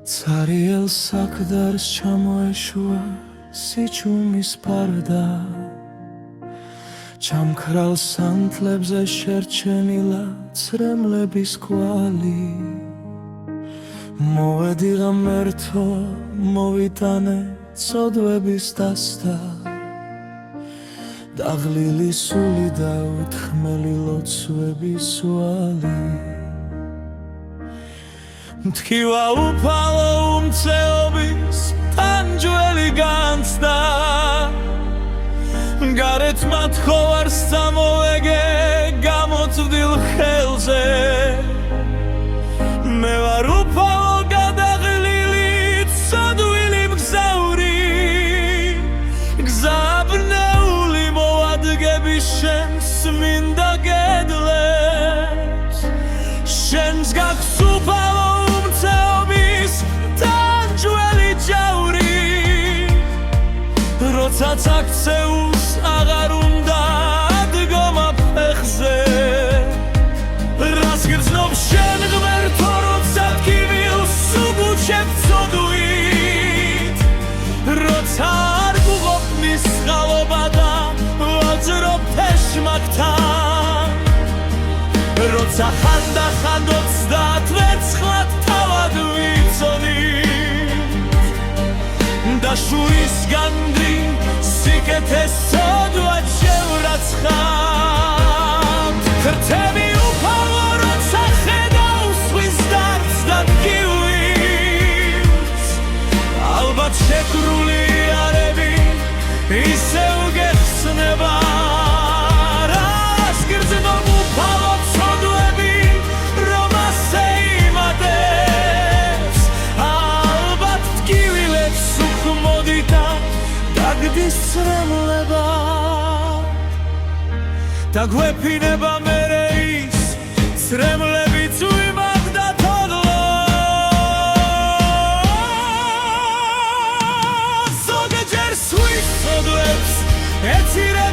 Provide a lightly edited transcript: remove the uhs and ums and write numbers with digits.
Цариел საკდარს ჩამოეშვა სიჩუმის ფარდა ჩამქრალ სანთლებზე შერჩენილა ცრემლების კვალი მოვედი ღმერთო მოვიტანე ცოდვების დასთა დაღლილი სული და უთქმელი ლოცვების ვალი მткиვა უფალო უმცეობის ტანჯველი განცდა გარეთ მათხოვარს წამოვეგე გამოწვდილ ხელზე მე ვარ უფალო გადაღლილი ცოდვილი მგზავრი გზაბნეული მოვადგები შენს მინდა გედლებს შენს გაქვს უფალო როცა ცაქცეულს აღარ უნდა ადგომა ფეხზე რას გრძნობ შენ ღმერთო როცა ტკივილს უგუჩებ ცოდვით როცა არ გუღობნის წყალობა და ვაძრობ თეშმაკთან როცა ხანდახან 29 თავად ვიცოდი და შურის განდრი სიკეთეს სოდვად შევრაცხავთ ხრტები უფალო როცა ხედავს ზღვის დარდს და ტკივილს ალბათ შეკრული არები ისევ გეხსნება რას გრძნობ უფალო ცოდვები რომ ასე იმატებს ალბათ ტკივილებს უხმოდიდა დაგდის ცრემლება და გვეფინება მერე ის ცრემლებიც ვიმაგდა თოდლო ზოგჯერ სვის ცოდვებს ეცირებ